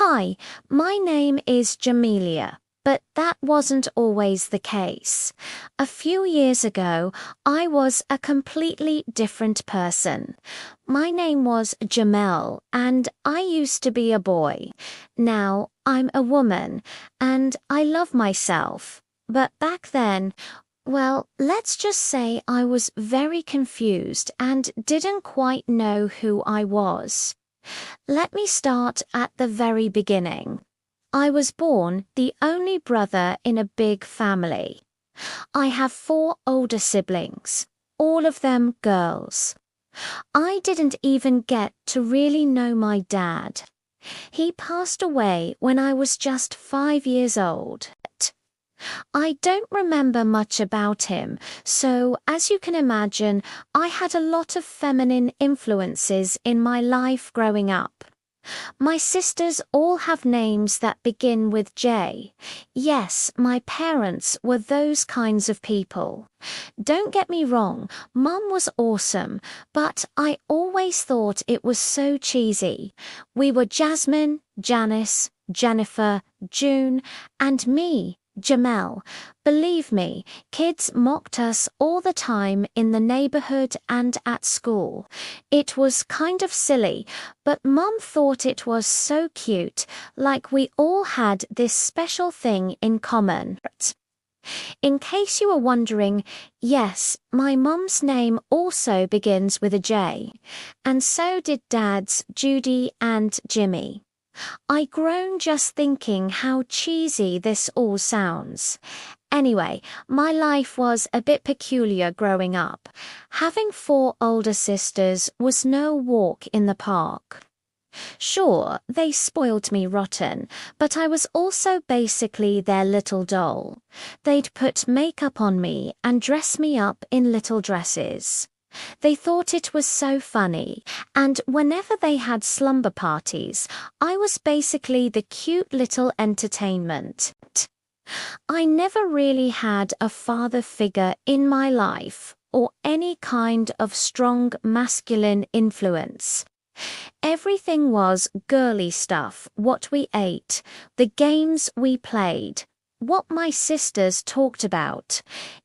Hi, my name is Jamelia, but that wasn't always the case. A few years ago, I was a completely different person. My name was Jamel, and I used to be a boy. Now, I'm a woman, and I love myself. But back then, well, let's just say I was very confused and didn't quite know who I was. Let me start at the very beginning. I was born the only brother in a big family. I have four older siblings, all of them girls. I didn't even get to really know my dad. He passed away when I was just 5 years old. I don't remember much about him, so as you can imagine, I had a lot of feminine influences in my life growing up. My sisters all have names that begin with J. Yes, my parents were those kinds of people. Don't get me wrong, Mum was awesome, but I always thought it was so cheesy. We were Jasmine, Janice, Jennifer, June, and me, Jamel. Believe me, kids mocked us all the time in the neighborhood and at school. It was kind of silly, but Mum thought it was so cute, like we all had this special thing in common. In case you were wondering, yes, my mum's name also begins with a J, and so did Dad's, Judy and Jimmy. I groan just thinking how cheesy this all sounds. Anyway, my life was a bit peculiar growing up. Having four older sisters was no walk in the park. Sure, they spoiled me rotten, but I was also basically their little doll. They'd put makeup on me and dress me up in little dresses. They thought it was so funny, and whenever they had slumber parties, I was basically the cute little entertainment. I never really had a father figure in my life, or any kind of strong masculine influence. Everything was girly stuff, what we ate, the games we played, what my sisters talked about.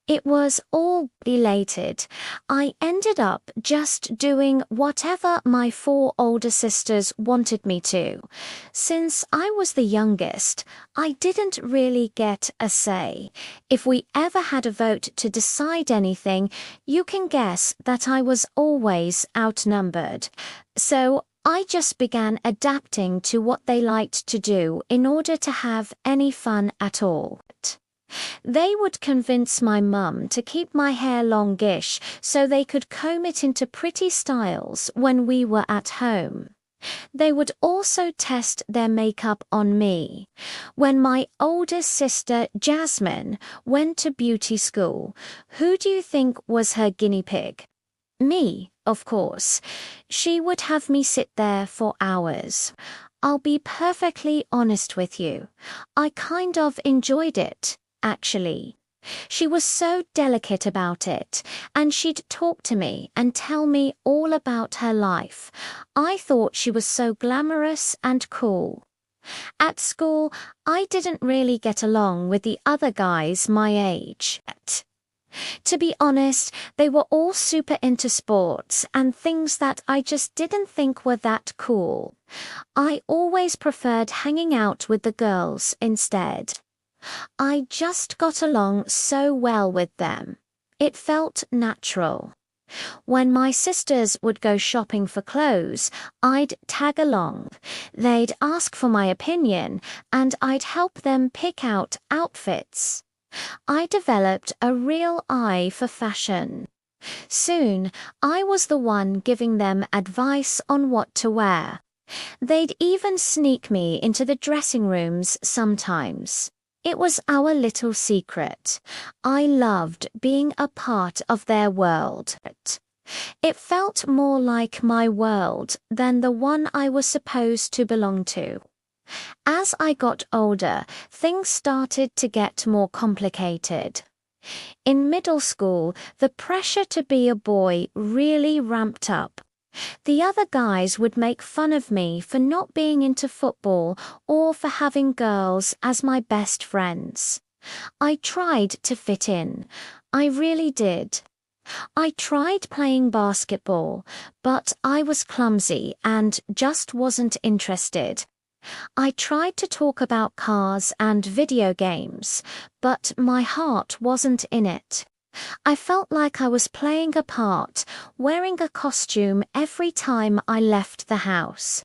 It was all elated. I ended up just doing whatever my four older sisters wanted me to. Since I was the youngest, I didn't really get a say. If we ever had a vote to decide anything, you can guess that I was always outnumbered. So I just began adapting to what they liked to do in order to have any fun at all. They would convince my mum to keep my hair longish so they could comb it into pretty styles when we were at home. They would also test their makeup on me. When my oldest sister, Jasmine, went to beauty school, who do you think was her guinea pig? Me, of course. She would have me sit there for hours. I'll be perfectly honest with you. I kind of enjoyed it, actually. She was so delicate about it, and she'd talk to me and tell me all about her life. I thought she was so glamorous and cool. At school, I didn't really get along with the other guys my age. To be honest, they were all super into sports and things that I just didn't think were that cool. I always preferred hanging out with the girls instead. I just got along so well with them. It felt natural. When my sisters would go shopping for clothes, I'd tag along. They'd ask for my opinion, and I'd help them pick out outfits. I developed a real eye for fashion. Soon, I was the one giving them advice on what to wear. They'd even sneak me into the dressing rooms sometimes. It was our little secret. I loved being a part of their world. It felt more like my world than the one I was supposed to belong to. As I got older, things started to get more complicated. In middle school, the pressure to be a boy really ramped up. The other guys would make fun of me for not being into football or for having girls as my best friends. I tried to fit in. I really did. I tried playing basketball, but I was clumsy and just wasn't interested. I tried to talk about cars and video games, but my heart wasn't in it. I felt like I was playing a part, wearing a costume every time I left the house.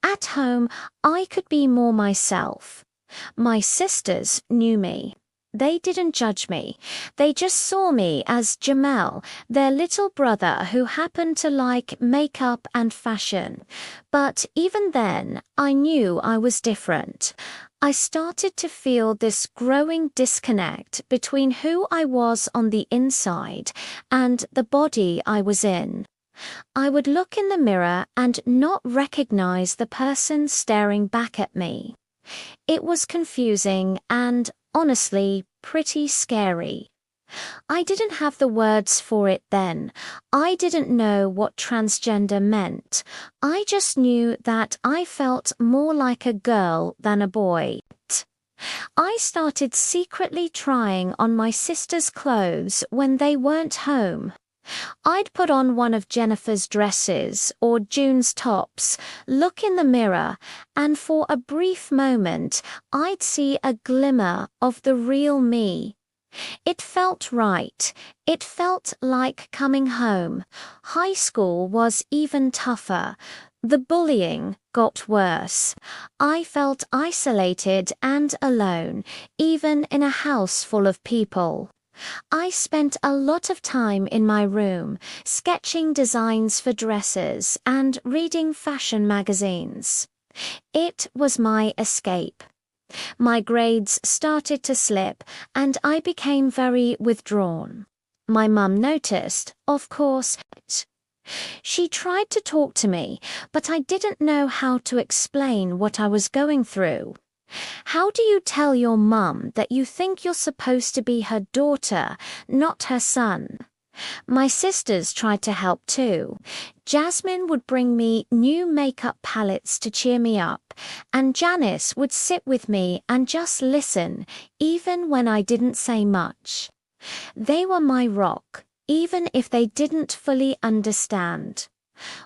At home, I could be more myself. My sisters knew me. They didn't judge me. They just saw me as Jamel, their little brother who happened to like makeup and fashion. But even then, I knew I was different. I started to feel this growing disconnect between who I was on the inside and the body I was in. I would look in the mirror and not recognize the person staring back at me. It was confusing and, honestly, pretty scary. I didn't have the words for it then. I didn't know what transgender meant. I just knew that I felt more like a girl than a boy. I started secretly trying on my sister's clothes when they weren't home. I'd put on one of Jennifer's dresses or June's tops, look in the mirror, and for a brief moment I'd see a glimmer of the real me. It felt right. It felt like coming home. High school was even tougher. The bullying got worse. I felt isolated and alone, even in a house full of people. I spent a lot of time in my room, sketching designs for dresses and reading fashion magazines. It was my escape. My grades started to slip, and I became very withdrawn. My mum noticed, of course. She tried to talk to me, but I didn't know how to explain what I was going through. How do you tell your mum that you think you're supposed to be her daughter, not her son? My sisters tried to help too. Jasmine would bring me new makeup palettes to cheer me up, and Janice would sit with me and just listen, even when I didn't say much. They were my rock, even if they didn't fully understand.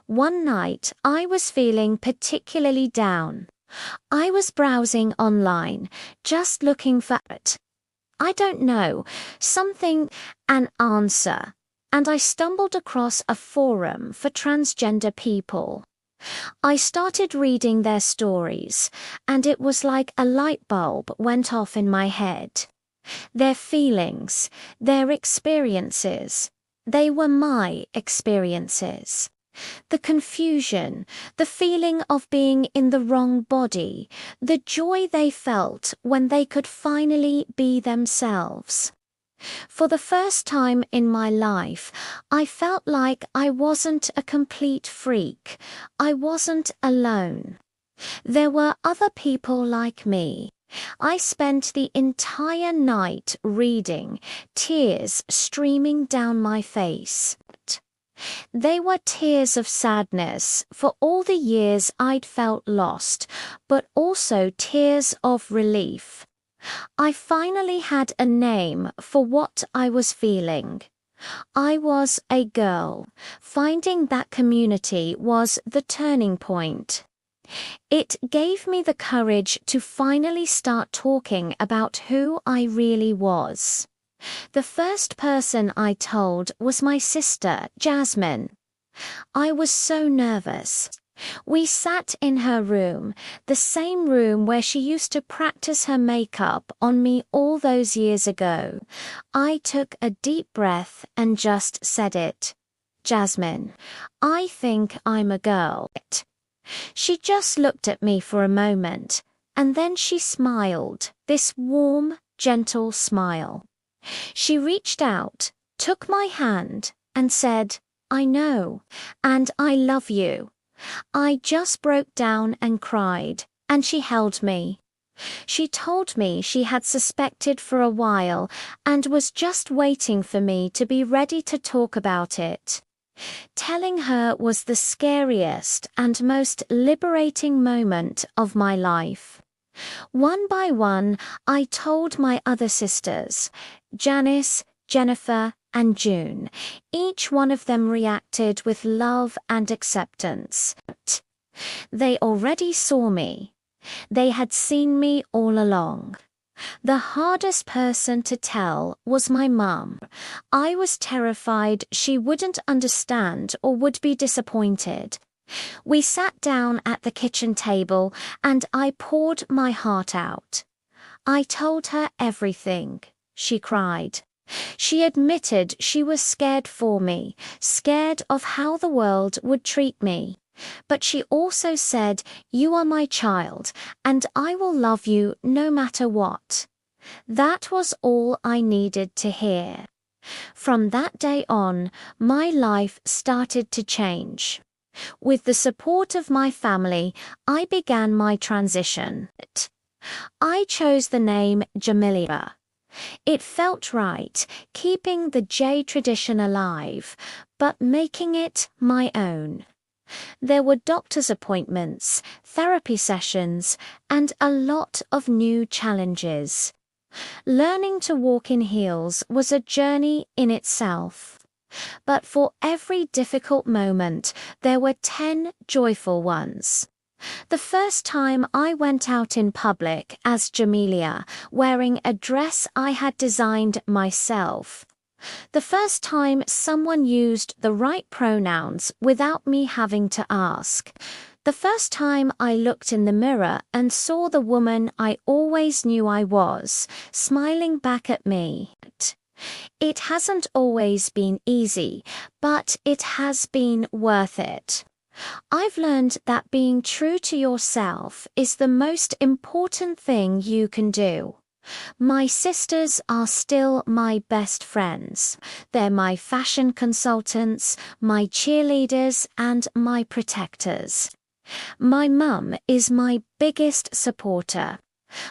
One night, I was feeling particularly down. I was browsing online, just looking for I don't know, an answer, and I stumbled across a forum for transgender people. I started reading their stories, and it was like a light bulb went off in my head. Their feelings, their experiences, they were my experiences. The confusion, the feeling of being in the wrong body, the joy they felt when they could finally be themselves. For the first time in my life, I felt like I wasn't a complete freak. I wasn't alone. There were other people like me. I spent the entire night reading, tears streaming down my face. They were tears of sadness for all the years I'd felt lost, but also tears of relief. I finally had a name for what I was feeling. I was a girl. Finding that community was the turning point. It gave me the courage to finally start talking about who I really was. The first person I told was my sister, Jasmine. I was so nervous. We sat in her room, the same room where she used to practice her makeup on me all those years ago. I took a deep breath and just said it. Jasmine, I think I'm a girl. She just looked at me for a moment, and then she smiled, this warm, gentle smile. She reached out, took my hand, and said, I know, and I love you. I just broke down and cried, and she held me. She told me she had suspected for a while and was just waiting for me to be ready to talk about it. Telling her was the scariest and most liberating moment of my life. One by one, I told my other sisters, Janice, Jennifer, and June. Each one of them reacted with love and acceptance. They already saw me. They had seen me all along. The hardest person to tell was my mum. I was terrified she wouldn't understand or would be disappointed. We sat down at the kitchen table and I poured my heart out. I told her everything. She cried. She admitted she was scared for me, scared of how the world would treat me. But she also said, "You are my child, and I will love you no matter what." That was all I needed to hear. From that day on, my life started to change. With the support of my family, I began my transition. I chose the name Jamilia. It felt right, keeping the J tradition alive, but making it my own. There were doctor's appointments, therapy sessions, and a lot of new challenges. Learning to walk in heels was a journey in itself. But for every difficult moment, there were 10 joyful ones. The first time I went out in public as Jamilia, wearing a dress I had designed myself. The first time someone used the right pronouns without me having to ask. The first time I looked in the mirror and saw the woman I always knew I was, smiling back at me. It hasn't always been easy, but it has been worth it. I've learned that being true to yourself is the most important thing you can do. My sisters are still my best friends. They're my fashion consultants, my cheerleaders, and my protectors. My mum is my biggest supporter.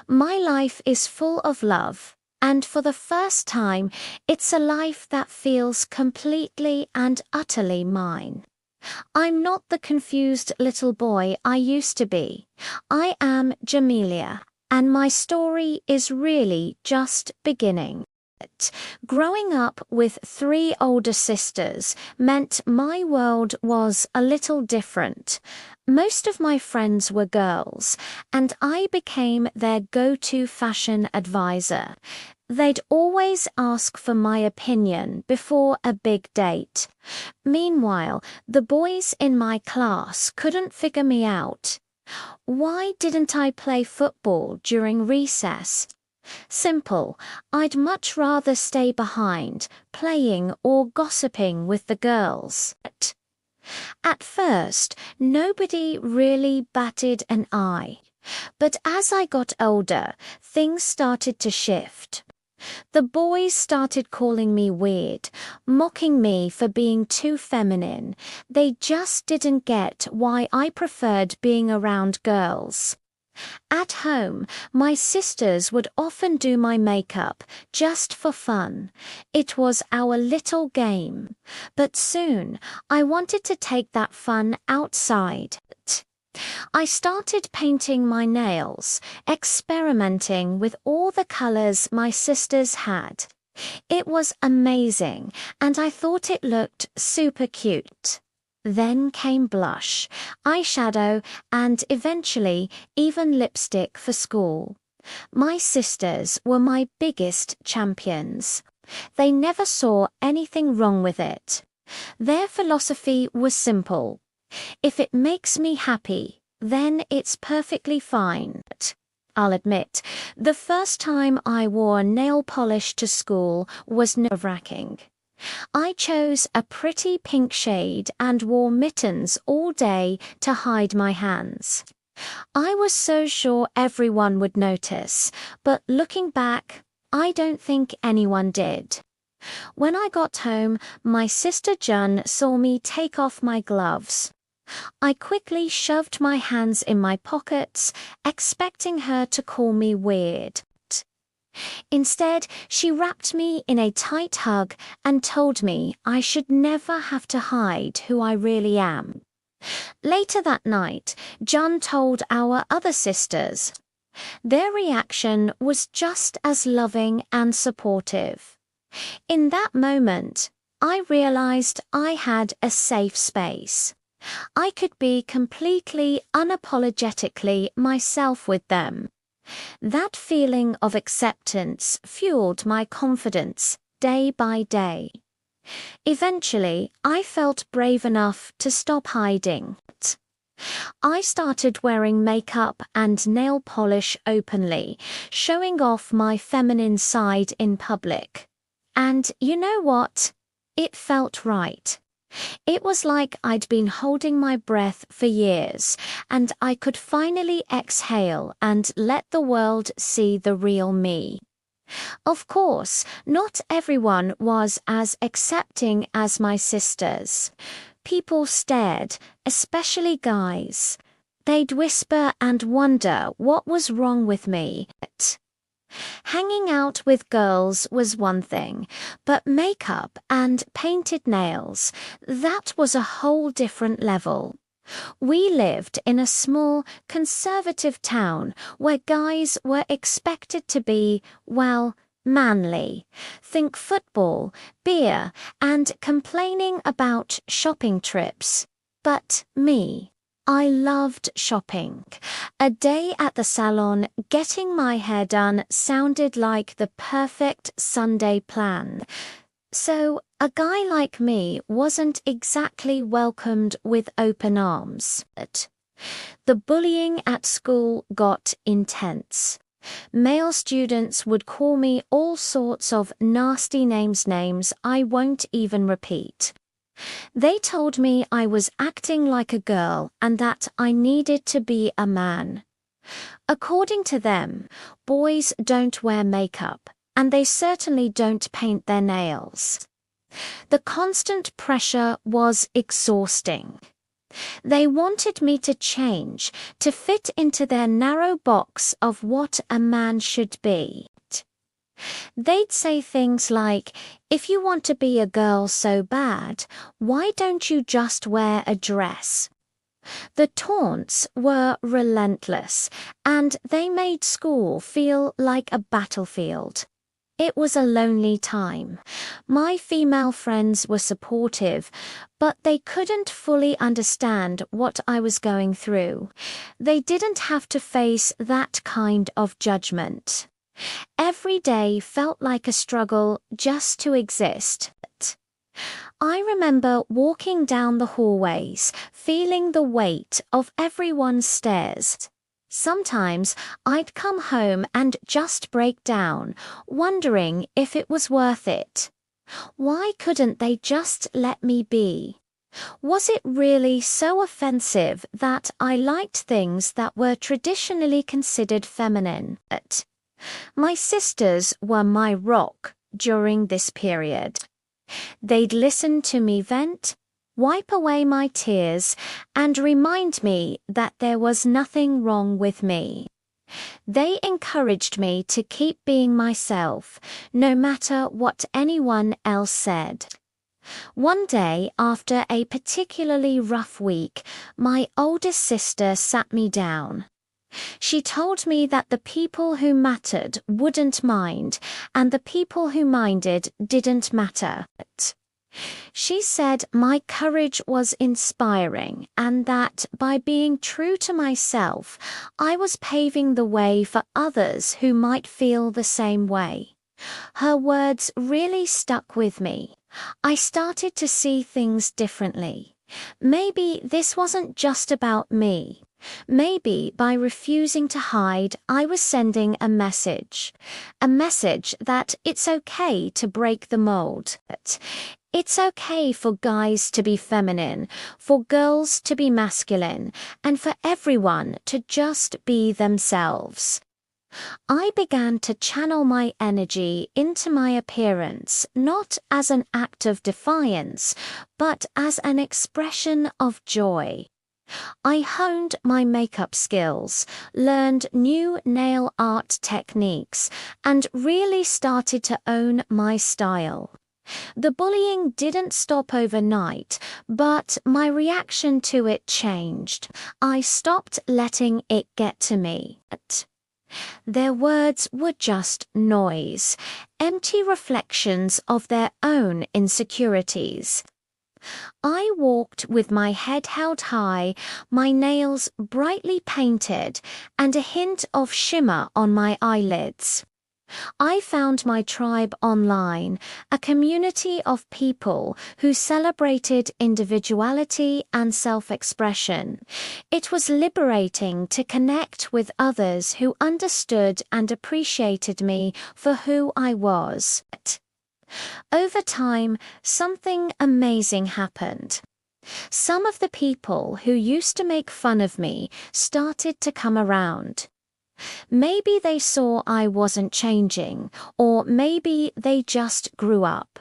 My life is full of love, and for the first time, it's a life that feels completely and utterly mine. I'm not the confused little boy I used to be. I am Jamilia. And my story is really just beginning. Growing up with 3 older sisters meant my world was a little different. Most of my friends were girls, and I became their go-to fashion advisor. They'd always ask for my opinion before a big date. Meanwhile, the boys in my class couldn't figure me out. Why didn't I play football during recess? Simple. I'd much rather stay behind, playing or gossiping with the girls. At first, nobody really batted an eye. But as I got older, things started to shift. The boys started calling me weird, mocking me for being too feminine. They just didn't get why I preferred being around girls. At home, my sisters would often do my makeup just for fun. It was our little game. But soon, I wanted to take that fun outside. I started painting my nails, experimenting with all the colors my sisters had. It was amazing, and I thought it looked super cute. Then came blush, eyeshadow, and eventually even lipstick for school. My sisters were my biggest champions. They never saw anything wrong with it. Their philosophy was simple. If it makes me happy, then it's perfectly fine. I'll admit, the first time I wore nail polish to school was nerve-wracking. I chose a pretty pink shade and wore mittens all day to hide my hands. I was so sure everyone would notice, but looking back, I don't think anyone did. When I got home, my sister Jun saw me take off my gloves. I quickly shoved my hands in my pockets, expecting her to call me weird. Instead, she wrapped me in a tight hug and told me I should never have to hide who I really am. Later that night, John told our other sisters. Their reaction was just as loving and supportive. In that moment, I realized I had a safe space. I could be completely unapologetically myself with them. That feeling of acceptance fueled my confidence day by day. Eventually, I felt brave enough to stop hiding. I started wearing makeup and nail polish openly, showing off my feminine side in public. And you know what? It felt right. It was like I'd been holding my breath for years, and I could finally exhale and let the world see the real me. Of course, not everyone was as accepting as my sisters. People stared, especially guys. They'd whisper and wonder what was wrong with me. Hanging out with girls was one thing, but makeup and painted nails, that was a whole different level. We lived in a small, conservative town where guys were expected to be, well, manly. Think football, beer, and complaining about shopping trips. But me, I loved shopping. A day at the salon getting my hair done sounded like the perfect Sunday plan. So, a guy like me wasn't exactly welcomed with open arms. The bullying at school got intense. Male students would call me all sorts of nasty names I won't even repeat. They told me I was acting like a girl and that I needed to be a man. According to them, boys don't wear makeup, and they certainly don't paint their nails. The constant pressure was exhausting. They wanted me to change, to fit into their narrow box of what a man should be. They'd say things like, if you want to be a girl so bad, why don't you just wear a dress? The taunts were relentless, and they made school feel like a battlefield. It was a lonely time. My female friends were supportive, but they couldn't fully understand what I was going through. They didn't have to face that kind of judgment. Every day felt like a struggle just to exist. I remember walking down the hallways, feeling the weight of everyone's stares. Sometimes I'd come home and just break down, wondering if it was worth it. Why couldn't they just let me be? Was it really so offensive that I liked things that were traditionally considered feminine? My sisters were my rock during this period. They'd listen to me vent, wipe away my tears, and remind me that there was nothing wrong with me. They encouraged me to keep being myself, no matter what anyone else said. One day, after a particularly rough week, my oldest sister sat me down. She told me that the people who mattered wouldn't mind, and the people who minded didn't matter. She said my courage was inspiring, and that by being true to myself, I was paving the way for others who might feel the same way. Her words really stuck with me. I started to see things differently. Maybe this wasn't just about me. Maybe by refusing to hide, I was sending a message that it's okay to break the mold. It's okay for guys to be feminine, for girls to be masculine, and for everyone to just be themselves. I began to channel my energy into my appearance, not as an act of defiance, but as an expression of joy. I honed my makeup skills, learned new nail art techniques, and really started to own my style. The bullying didn't stop overnight, but my reaction to it changed. I stopped letting it get to me. Their words were just noise, empty reflections of their own insecurities. I walked with my head held high, my nails brightly painted, and a hint of shimmer on my eyelids. I found my tribe online, a community of people who celebrated individuality and self-expression. It was liberating to connect with others who understood and appreciated me for who I was. Over time, something amazing happened. Some of the people who used to make fun of me started to come around. Maybe they saw I wasn't changing, or maybe they just grew up.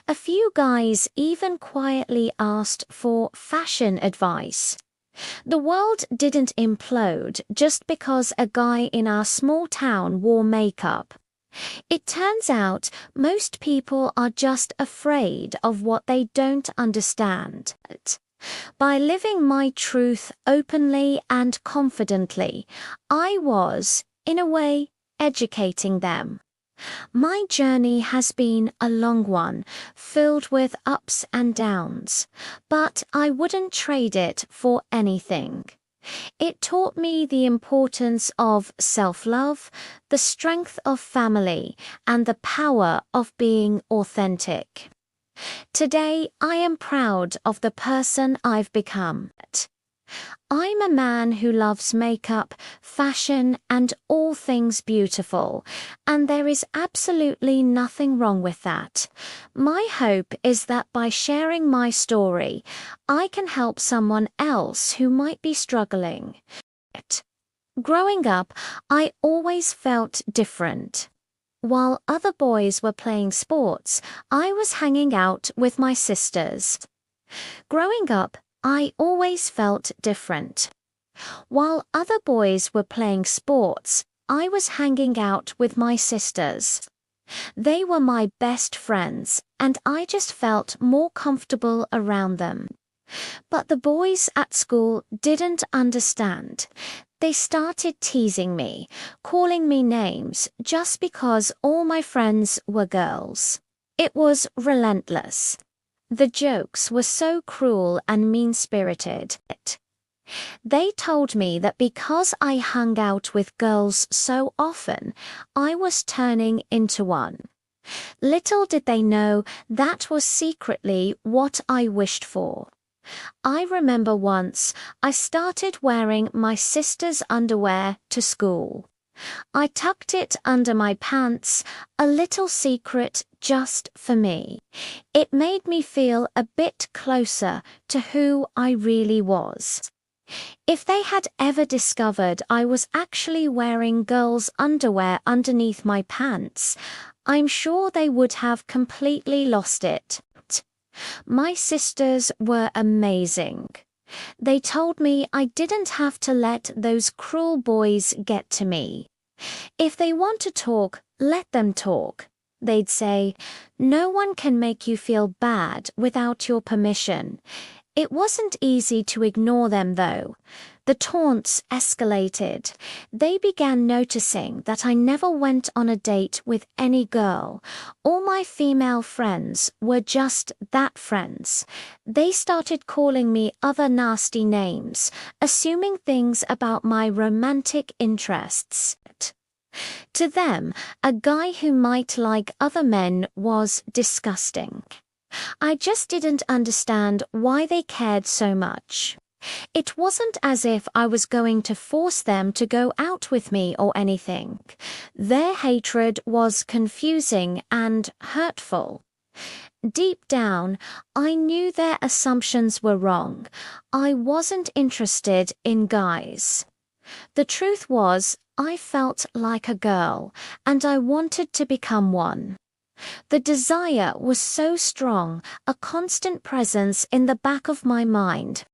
A few guys even quietly asked for fashion advice. The world didn't implode just because a guy in our small town wore makeup. It turns out most people are just afraid of what they don't understand. By living my truth openly and confidently, I was, in a way, educating them. My journey has been a long one, filled with ups and downs, but I wouldn't trade it for anything. It taught me the importance of self-love, the strength of family, and the power of being authentic. Today, I am proud of the person I've become. I'm a man who loves makeup, fashion, and all things beautiful, and there is absolutely nothing wrong with that. My hope is that by sharing my story, I can help someone else who might be struggling. Growing up, I always felt different. While other boys were playing sports, I was hanging out with my sisters. Growing up, I always felt different. While other boys were playing sports, I was hanging out with my sisters. They were my best friends, and I just felt more comfortable around them. But the boys at school didn't understand. They started teasing me, calling me names, just because all my friends were girls. It was relentless. The jokes were so cruel and mean-spirited. They told me that because I hung out with girls so often, I was turning into one. Little did they know that was secretly what I wished for. I remember once I started wearing my sister's underwear to school. I tucked it under my pants, a little secret just for me. It made me feel a bit closer to who I really was. If they had ever discovered I was actually wearing girls' underwear underneath my pants, I'm sure they would have completely lost it. My sisters were amazing. They told me I didn't have to let those cruel boys get to me. If they want to talk, let them talk. They'd say, "No one can make you feel bad without your permission." It wasn't easy to ignore them, though. The taunts escalated. They began noticing that I never went on a date with any girl. All my female friends were just that, friends. They started calling me other nasty names, assuming things about my romantic interests. To them, a guy who might like other men was disgusting. I just didn't understand why they cared so much. It wasn't as if I was going to force them to go out with me or anything. Their hatred was confusing and hurtful. Deep down, I knew their assumptions were wrong. I wasn't interested in guys. The truth was, I felt like a girl, and I wanted to become one. The desire was so strong, a constant presence in the back of my mind.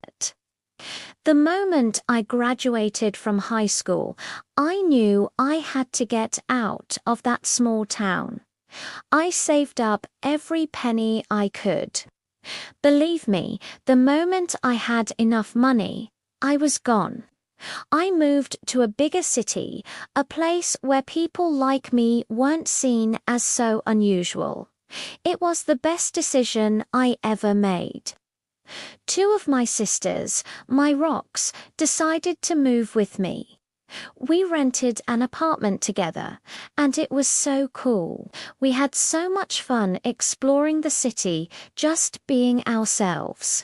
The moment I graduated from high school, I knew I had to get out of that small town. I saved up every penny I could. Believe me, the moment I had enough money, I was gone. I moved to a bigger city, a place where people like me weren't seen as so unusual. It was the best decision I ever made. Two of my sisters, my rocks, decided to move with me. We rented an apartment together, and it was so cool. We had so much fun exploring the city, just being ourselves.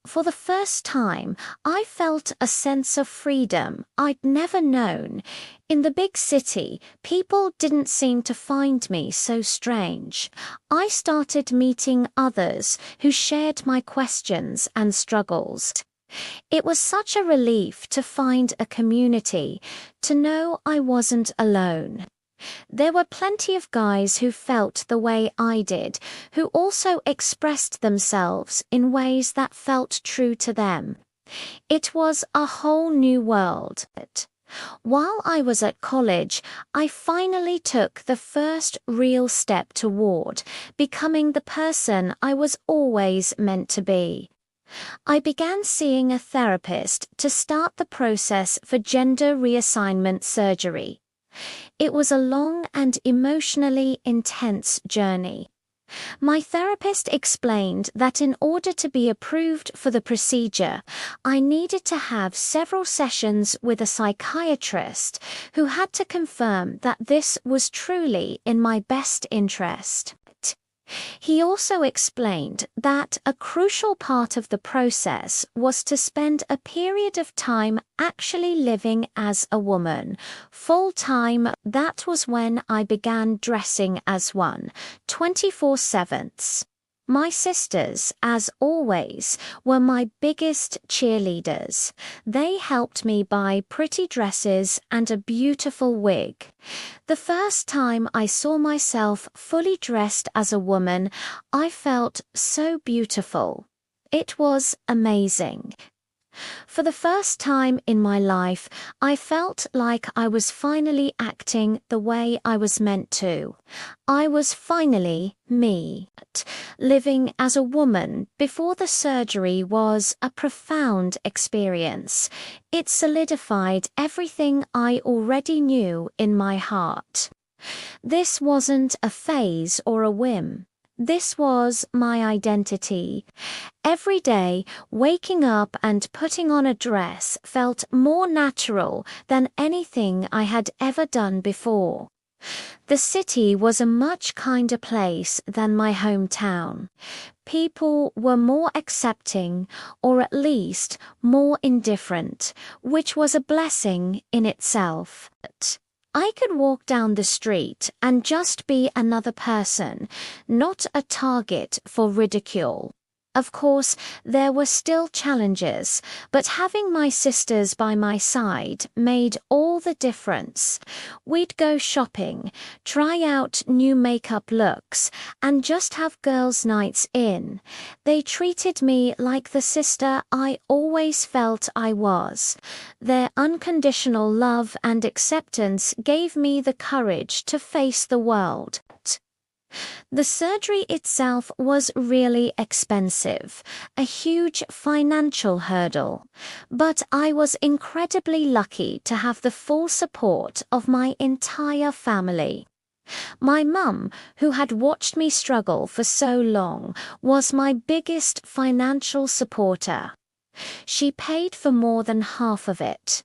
For the first time, I felt a sense of freedom I'd never known. In the big city, people didn't seem to find me so strange. I started meeting others who shared my questions and struggles. It was such a relief to find a community, to know I wasn't alone. There were plenty of guys who felt the way I did, who also expressed themselves in ways that felt true to them. It was a whole new world. While I was at college, I finally took the first real step toward becoming the person I was always meant to be. I began seeing a therapist to start the process for gender reassignment surgery. It was a long and emotionally intense journey. My therapist explained that in order to be approved for the procedure, I needed to have several sessions with a psychiatrist who had to confirm that this was truly in my best interest. He also explained that a crucial part of the process was to spend a period of time actually living as a woman, full-time. That was when I began dressing as one, 24/7. My sisters, as always, were my biggest cheerleaders. They helped me buy pretty dresses and a beautiful wig. The first time I saw myself fully dressed as a woman, I felt so beautiful. It was amazing. For the first time in my life, I felt like I was finally acting the way I was meant to. I was finally me. Living as a woman before the surgery was a profound experience. It solidified everything I already knew in my heart. This wasn't a phase or a whim. This was my identity. Every day, waking up and putting on a dress felt more natural than anything I had ever done before. The city was a much kinder place than my hometown. People were more accepting, or at least more indifferent, which was a blessing in itself. I could walk down the street and just be another person, not a target for ridicule. Of course, there were still challenges, but having my sisters by my side made all the difference. We'd go shopping, try out new makeup looks, and just have girls' nights in. They treated me like the sister I always felt I was. Their unconditional love and acceptance gave me the courage to face the world. The surgery itself was really expensive, a huge financial hurdle, but I was incredibly lucky to have the full support of my entire family. My mum, who had watched me struggle for so long, was my biggest financial supporter. She paid for more than half of it.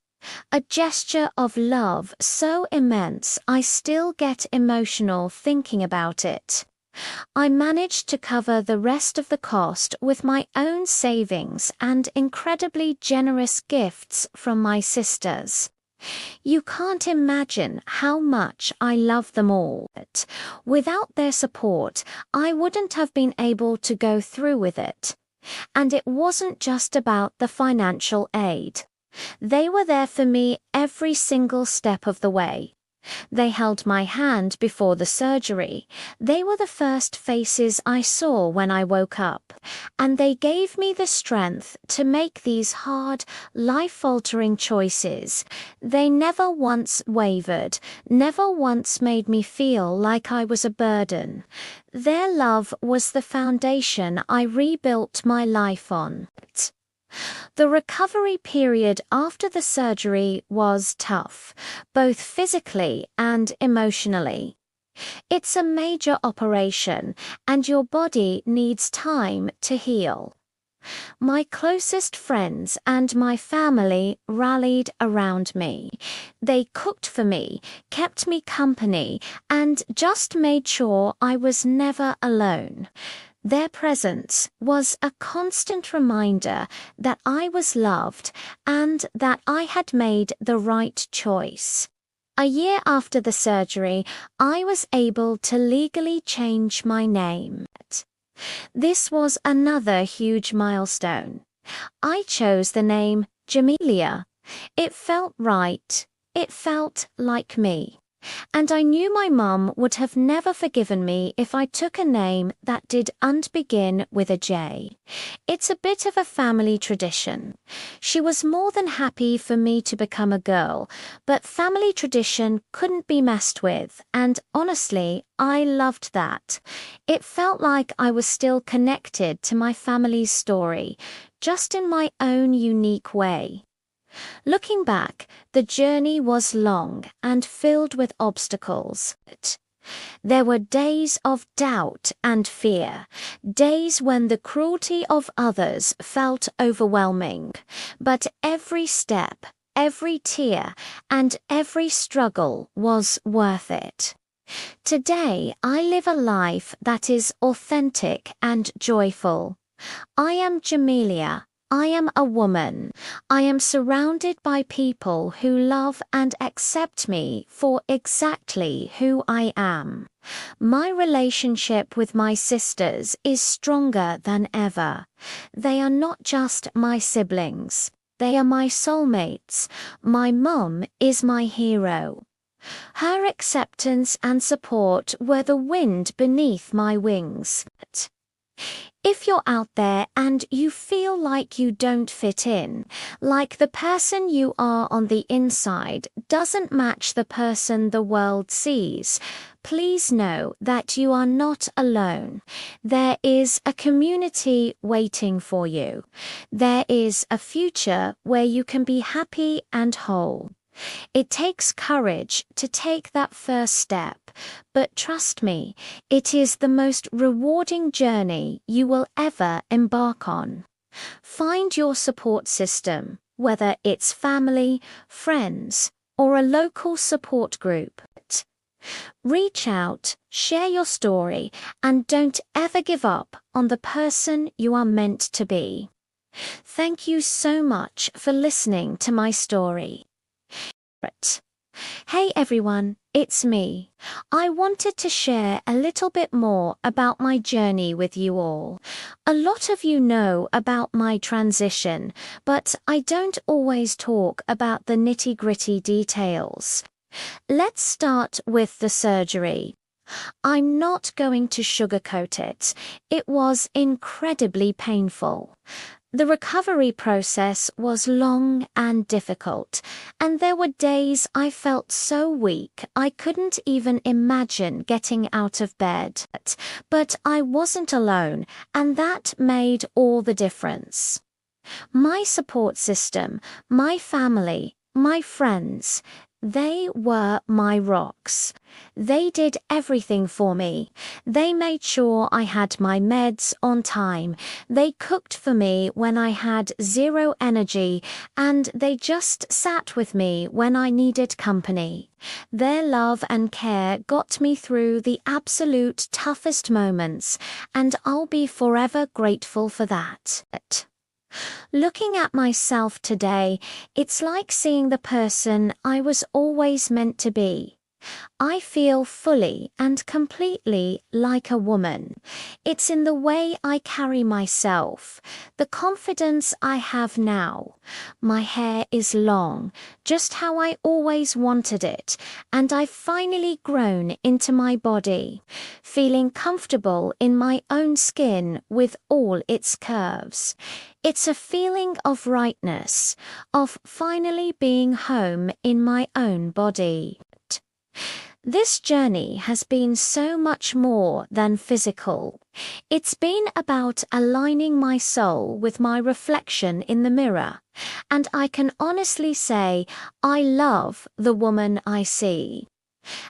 A gesture of love so immense I still get emotional thinking about it. I managed to cover the rest of the cost with my own savings and incredibly generous gifts from my sisters. You can't imagine how much I love them all. Without their support, I wouldn't have been able to go through with it. And it wasn't just about the financial aid. They were there for me every single step of the way. They held my hand before the surgery. They were the first faces I saw when I woke up, and they gave me the strength to make these hard, life-altering choices. They never once wavered, never once made me feel like I was a burden. Their love was the foundation I rebuilt my life on. The recovery period after the surgery was tough, both physically and emotionally. It's a major operation, and your body needs time to heal. My closest friends and my family rallied around me. They cooked for me, kept me company, and just made sure I was never alone. Their presence was a constant reminder that I was loved and that I had made the right choice. A year after the surgery, I was able to legally change my name. This was another huge milestone. I chose the name Jamelia. It felt right. It felt like me. And I knew my mum would have never forgiven me if I took a name that didn't begin with a J. It's a bit of a family tradition. She was more than happy for me to become a girl, but family tradition couldn't be messed with, and honestly, I loved that. It felt like I was still connected to my family's story, just in my own unique way. Looking back, the journey was long and filled with obstacles. There were days of doubt and fear, days when the cruelty of others felt overwhelming, but every step, every tear, and every struggle was worth it. Today, I live a life that is authentic and joyful. I am Jamelia. I am a woman. I am surrounded by people who love and accept me for exactly who I am. My relationship with my sisters is stronger than ever. They are not just my siblings. They are my soulmates. My mum is my hero. Her acceptance and support were the wind beneath my wings. If you're out there and you feel like you don't fit in, like the person you are on the inside doesn't match the person the world sees, please know that you are not alone. There is a community waiting for you. There is a future where you can be happy and whole. It takes courage to take that first step, but trust me, it is the most rewarding journey you will ever embark on. Find your support system, whether it's family, friends, or a local support group. Reach out, share your story, and don't ever give up on the person you are meant to be. Thank you so much for listening to my story. Hey everyone, it's me. I wanted to share a little bit more about my journey with you all. A lot of you know about my transition, but I don't always talk about the nitty-gritty details. Let's start with the surgery. I'm not going to sugarcoat it. It was incredibly painful. The recovery process was long and difficult, and there were days I felt so weak I couldn't even imagine getting out of bed. But I wasn't alone, and that made all the difference. My support system, my family, my friends, they were my rocks. They did everything for me. They made sure I had my meds on time. They cooked for me when I had zero energy, and they just sat with me when I needed company. Their love and care got me through the absolute toughest moments, and I'll be forever grateful for that. Looking at myself today, it's like seeing the person I was always meant to be. I feel fully and completely like a woman. It's in the way I carry myself, the confidence I have now. My hair is long, just how I always wanted it, and I've finally grown into my body, feeling comfortable in my own skin with all its curves. It's a feeling of rightness, of finally being home in my own body. This journey has been so much more than physical. It's been about aligning my soul with my reflection in the mirror, and I can honestly say I love the woman I see.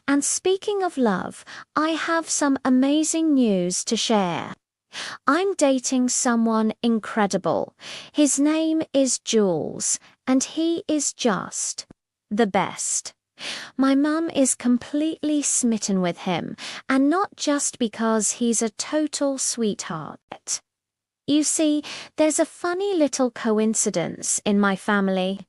And speaking of love, I have some amazing news to share. I'm dating someone incredible. His name is Jules, and he is just the best. My mum is completely smitten with him, and not just because he's a total sweetheart. You see, there's a funny little coincidence in my family.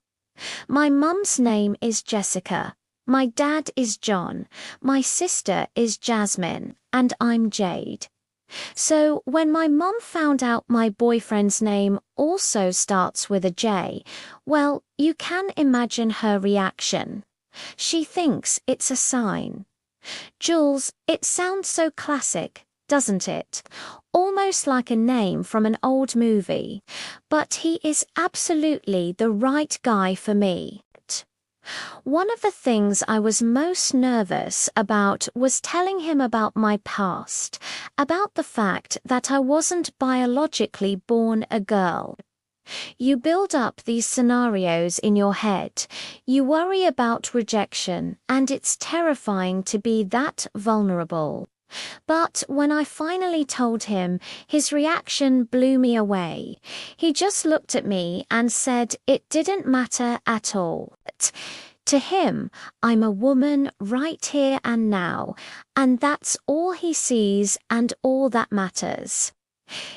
My mum's name is Jessica, my dad is John, my sister is Jasmine, and I'm Jade. So when my mum found out my boyfriend's name also starts with a J, well, you can imagine her reaction. She thinks it's a sign. Jules, it sounds so classic, doesn't it? Almost like a name from an old movie. But he is absolutely the right guy for me. One of the things I was most nervous about was telling him about my past, about the fact that I wasn't biologically born a girl. You build up these scenarios in your head. You worry about rejection, and it's terrifying to be that vulnerable. But when I finally told him, his reaction blew me away. He just looked at me and said it didn't matter at all. To him, I'm a woman right here and now, and that's all he sees and all that matters.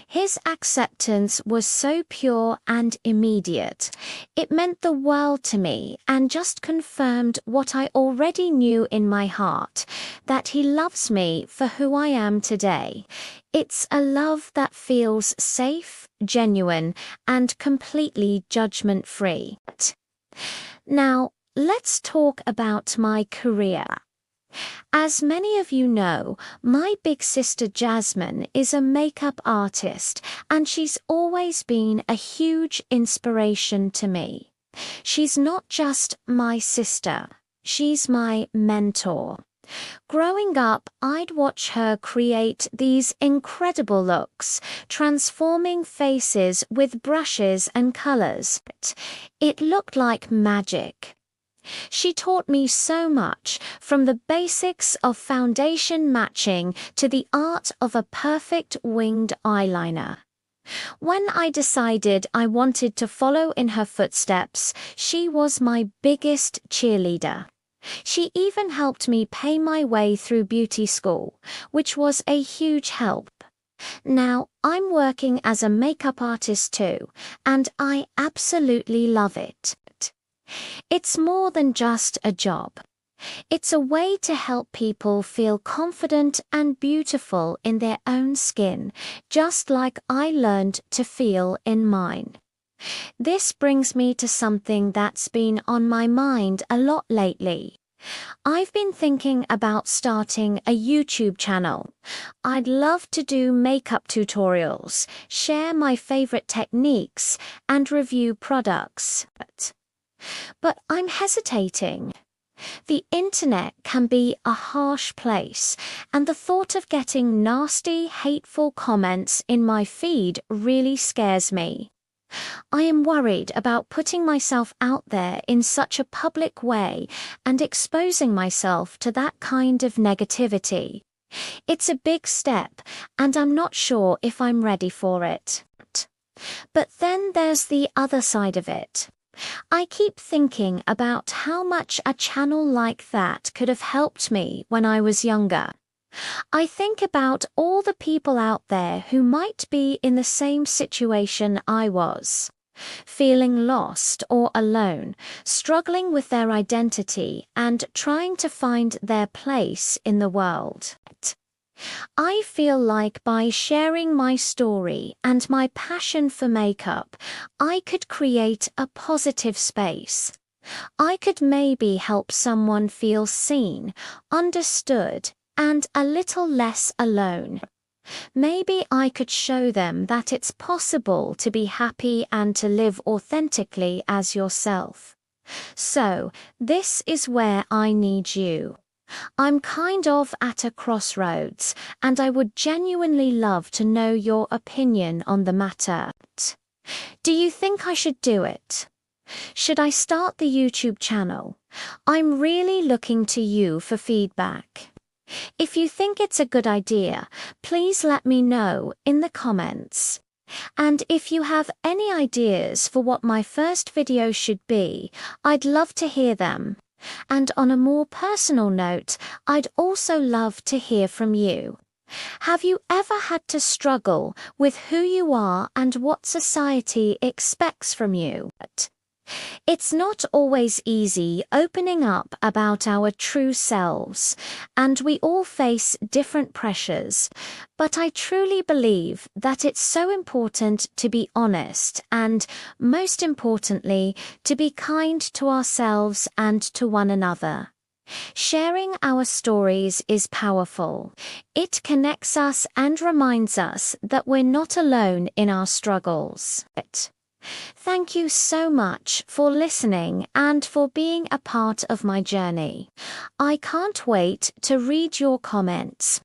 His acceptance was so pure and immediate. It meant the world to me and just confirmed what I already knew in my heart, that he loves me for who I am today. It's a love that feels safe, genuine, and completely judgment-free. Now, let's talk about my career. As many of you know, my big sister Jasmine is a makeup artist, and she's always been a huge inspiration to me. She's not just my sister, she's my mentor. Growing up, I'd watch her create these incredible looks, transforming faces with brushes and colors. It looked like magic. She taught me so much, from the basics of foundation matching to the art of a perfect winged eyeliner. When I decided I wanted to follow in her footsteps, she was my biggest cheerleader. She even helped me pay my way through beauty school, which was a huge help. Now, I'm working as a makeup artist too, and I absolutely love it. It's more than just a job. It's a way to help people feel confident and beautiful in their own skin, just like I learned to feel in mine. This brings me to something that's been on my mind a lot lately. I've been thinking about starting a YouTube channel. I'd love to do makeup tutorials, share my favorite techniques, and review products. But I'm hesitating. The internet can be a harsh place, and the thought of getting nasty, hateful comments in my feed really scares me. I am worried about putting myself out there in such a public way and exposing myself to that kind of negativity. It's a big step, and I'm not sure if I'm ready for it. But then there's the other side of it. I keep thinking about how much a channel like that could have helped me when I was younger. I think about all the people out there who might be in the same situation I was. feeling lost or alone, struggling with their identity and trying to find their place in the world. I feel like by sharing my story and my passion for makeup, I could create a positive space. I could maybe help someone feel seen, understood, and a little less alone. Maybe I could show them that it's possible to be happy and to live authentically as yourself. So, this is where I need you. I'm kind of at a crossroads, and I would genuinely love to know your opinion on the matter. Do you think I should do it? Should I start the YouTube channel? I'm really looking to you for feedback. If you think it's a good idea, please let me know in the comments. And if you have any ideas for what my first video should be, I'd love to hear them. And on a more personal note, I'd also love to hear from you. Have you ever had to struggle with who you are and what society expects from you? It's not always easy opening up about our true selves, and we all face different pressures, but I truly believe that it's so important to be honest and, most importantly, to be kind to ourselves and to one another. Sharing our stories is powerful. It connects us and reminds us that we're not alone in our struggles. Thank you so much for listening and for being a part of my journey. I can't wait to read your comments.